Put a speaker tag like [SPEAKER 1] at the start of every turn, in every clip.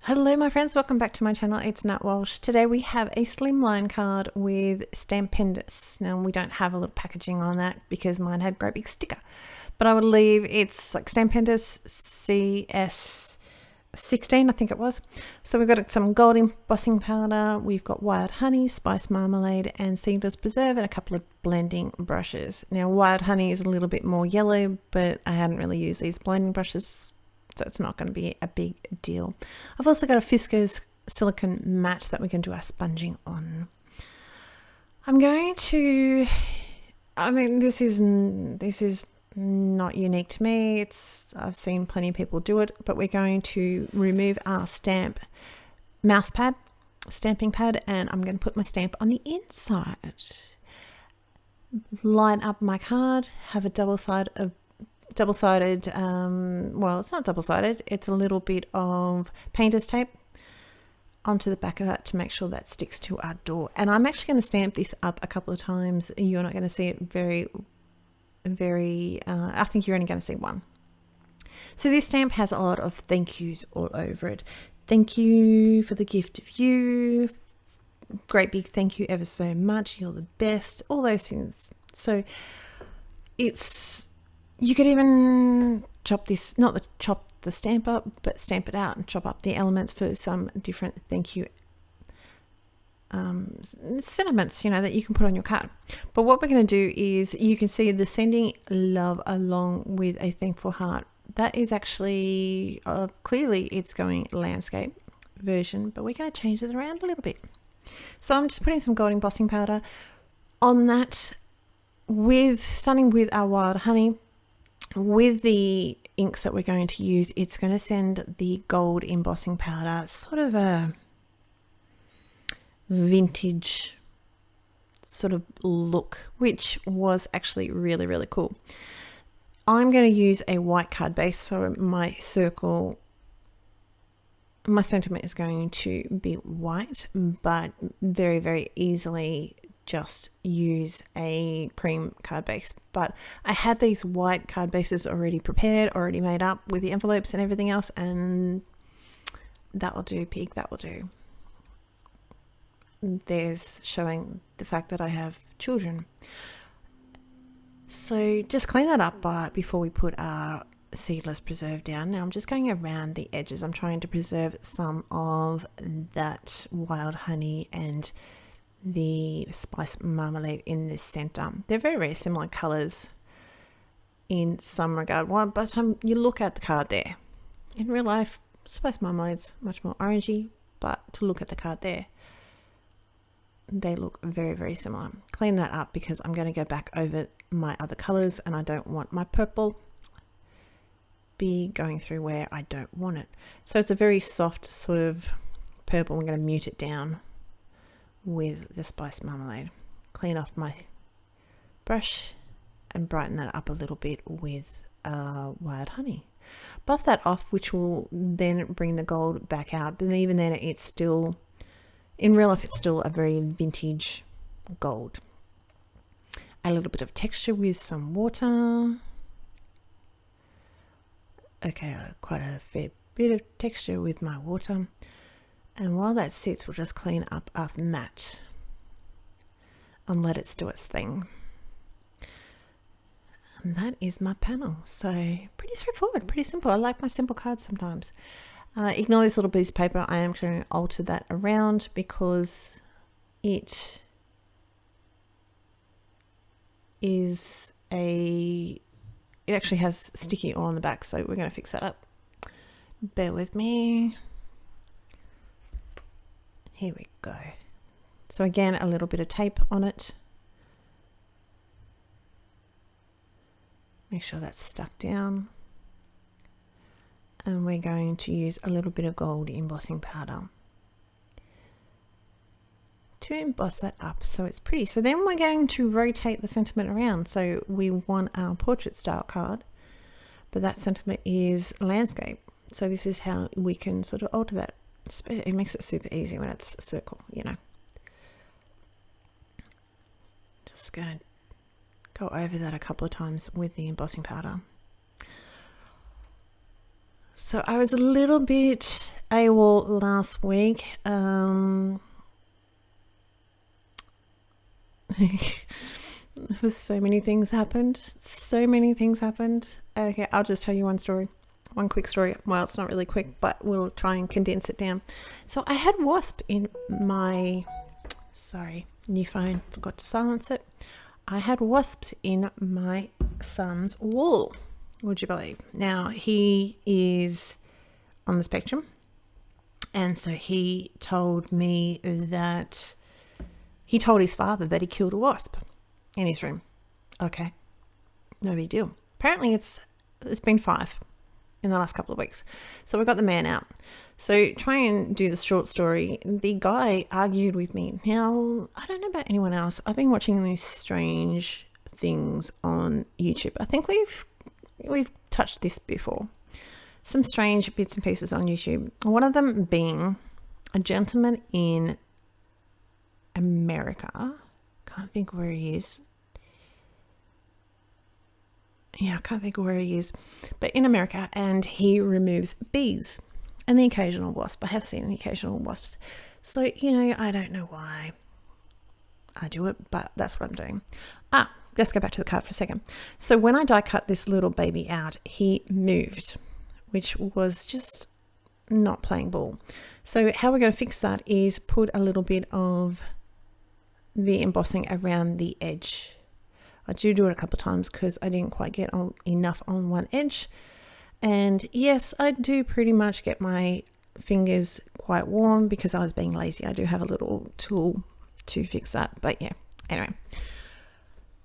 [SPEAKER 1] Hello my friends, welcome back to my channel. It's Nat Walsh. Today we have a slimline card with Stampendous. Now we don't have a little packaging on that because mine had a great big sticker, but I would leave it's like Stampendous CS16 I think it was. So we've got some gold embossing powder, we've got wild honey, spice marmalade and seedless preserve and a couple of blending brushes. Now wild honey is a little bit more yellow, but I hadn't really used these blending brushes, so it's not going to be a big deal. I've also got a Fiskars silicone mat that we can do our sponging on. I'm going to, this is not unique to me. I've seen plenty of people do it, but we're going to remove our stamping pad, and I'm going to put my stamp on the inside. Line up my card, have a double-sided, well, it's not double-sided, it's a little bit of painter's tape onto the back of that to make sure that sticks to our door. And I'm actually going to stamp this up a couple of times. You're not going to see it very, I think you're only going to see one. So this stamp has a lot of thank yous all over it. Thank you for the gift of you. Great big thank you ever so much. You're the best. All those things. So you could even chop the stamp up, but stamp it out and chop up the elements for some different thank you sentiments, that you can put on your card. But what we're going to do is, you can see the sending love along with a thankful heart. That is actually clearly it's going landscape version, but we're going to change it around a little bit. So I'm just putting some gold embossing powder on that, starting with our wild honey. With the inks that we're going to use, it's going to send the gold embossing powder sort of a vintage sort of look, which was actually really, really cool. I'm going to use a white card base, so my sentiment is going to be white, but very, very easily just use a cream card base. But I had these white card bases already prepared, already made up with the envelopes and everything else, and that will do, pig, that will do. There's showing the fact that I have children. So just clean that up before we put our seedless preserve down. Now I'm just going around the edges. I'm trying to preserve some of that wild honey and the spice marmalade in the center. They're very, very similar colors in some regard. By the time you look at the card there, in real life, spice marmalade's much more orangey, but to look at the card there, they look very, very similar. Clean that up because I'm going to go back over my other colors, and I don't want my purple be going through where I don't want it. So it's a very soft sort of purple. I'm going to mute it down with the spice marmalade. Clean off my brush and brighten that up a little bit with wild honey. Buff that off, which will then bring the gold back out. But even then, it's still, in real life, it's still a very vintage gold. A little bit of texture with some water. Okay, quite a fair bit of texture with my water. And while that sits, we'll just clean up our mat and let it do its thing. And that is my panel. So pretty straightforward, pretty simple. I like my simple cards sometimes. Ignore this little piece of paper. I am going to alter that around because it actually has sticky oil on the back, so we're going to fix that up. Bear with me. Here we go. So again, a little bit of tape on it. Make sure that's stuck down. And we're going to use a little bit of gold embossing powder to emboss that up so it's pretty. So then we're going to rotate the sentiment around. So we want our portrait style card, but that sentiment is landscape. So this is how we can sort of alter that. It makes it super easy when it's a circle, Just going to go over that a couple of times with the embossing powder. So I was a little bit AWOL last week. So many things happened. Okay, I'll just tell you one quick story. Well, it's not really quick, but we'll try and condense it down. So I had wasp in my new phone, forgot to silence it. I had wasps in my son's wall, would you believe? Now, he is on the spectrum, and so he told me that he told his father that he killed a wasp in his room. Okay, no big deal. Apparently it's been 5 in the last couple of weeks. So we got the man out. So try and do the short story. The guy argued with me. Now, I don't know about anyone else. I've been watching these strange things on YouTube. I think we've touched this before. Some strange bits and pieces on YouTube. One of them being a gentleman in America. Can't think where he is. Yeah, I can't think of where he is. But in America, and he removes bees and the occasional wasp. I have seen the occasional wasps. So, I don't know why I do it, but that's what I'm doing. Let's go back to the card for a second. So when I die cut this little baby out, he moved, which was just not playing ball. So how we're going to fix that is put a little bit of the embossing around the edge. I do it a couple of times because I didn't quite get enough on one edge. And yes, I do pretty much get my fingers quite warm because I was being lazy. I do have a little tool to fix that. But yeah, anyway.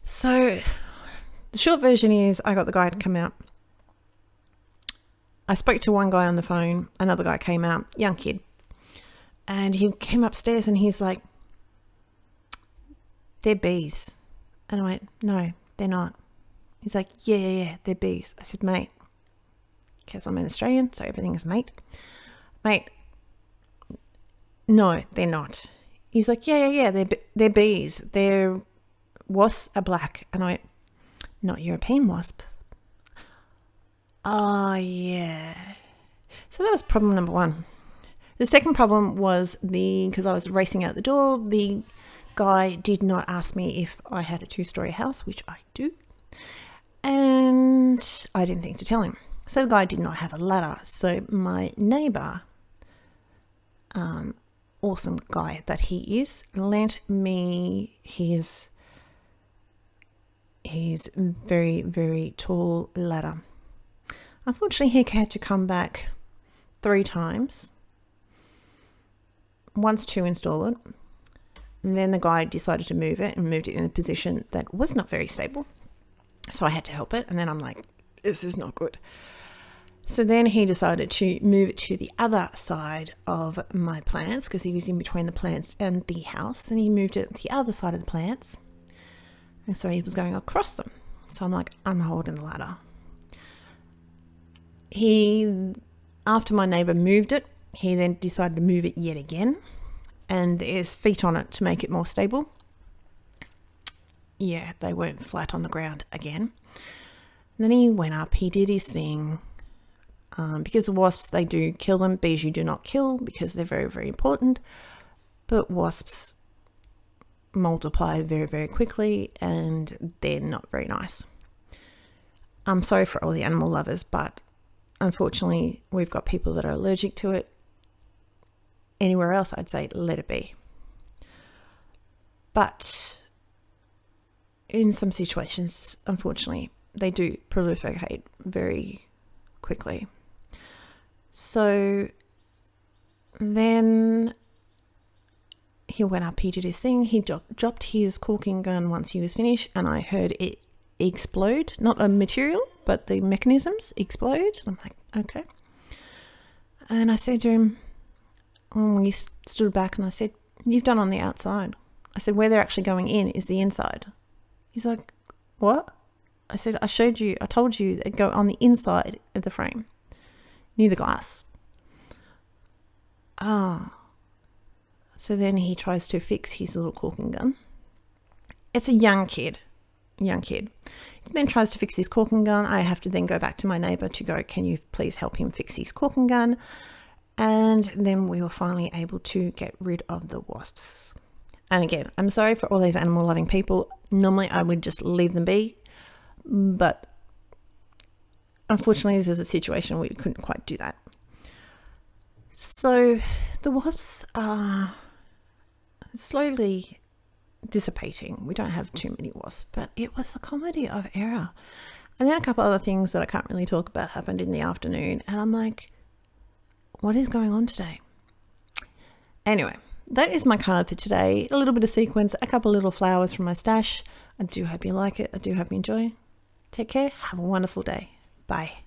[SPEAKER 1] So the short version is I got the guy to come out. I spoke to one guy on the phone. Another guy came out, young kid. And he came upstairs and he's like, "They're bees." And I went, "No, they're not." He's like, yeah, they're bees. I said, "Mate," because I'm an Australian, so everything is mate. "Mate, no, they're not." He's like, yeah, they're bees. Their wasps are black. And I went, "Not European wasps." Oh, yeah. So that was problem number 1. The second problem was because I was racing out the door, the guy did not ask me if I had a 2-story house, which I do, and I didn't think to tell him. So the guy did not have a ladder. So my neighbor, awesome guy that he is, lent me his very, very tall ladder. Unfortunately, he had to come back 3 times, once to install it. And then the guy decided to move it and moved it in a position that was not very stable. So I had to help it. And then I'm like, this is not good. So then he decided to move it to the other side of my plants because he was in between the plants and the house. And he moved it to the other side of the plants. And so he was going across them. So I'm like, I'm holding the ladder. After my neighbor moved it, he then decided to move it yet again. And there's feet on it to make it more stable. Yeah, they weren't flat on the ground again. And then he went up, he did his thing. Because the wasps, they do kill them. Bees you do not kill because they're very, very important. But wasps multiply very, very quickly and they're not very nice. I'm sorry for all the animal lovers, but unfortunately we've got people that are allergic to it. Anywhere else, I'd say let it be. But in some situations, unfortunately, they do proliferate very quickly. So then he went up, he did his thing. He dropped his caulking gun once he was finished, and I heard it explode. Not the material, but the mechanisms explode. I'm like, okay. And I said to him, when we stood back, and I said, "You've done on the outside." I said, "Where they're actually going in is the inside." He's like, "What?" I said, I told you they go on the inside of the frame, near the glass. So then he tries to fix his little caulking gun. It's a young kid. He then tries to fix his caulking gun. I have to then go back to my neighbour to go, "Can you please help him fix his caulking gun?" And then we were finally able to get rid of the wasps. And again, I'm sorry for all these animal loving people. Normally I would just leave them be, but unfortunately this is a situation where we couldn't quite do that. So the wasps are slowly dissipating. We don't have too many wasps, but it was a comedy of error. And then a couple other things that I can't really talk about happened in the afternoon, and I'm like, what is going on today? Anyway, that is my card for today. A little bit of sequence, a couple little flowers from my stash. I do hope you like it. I do hope you enjoy. Take care. Have a wonderful day. Bye.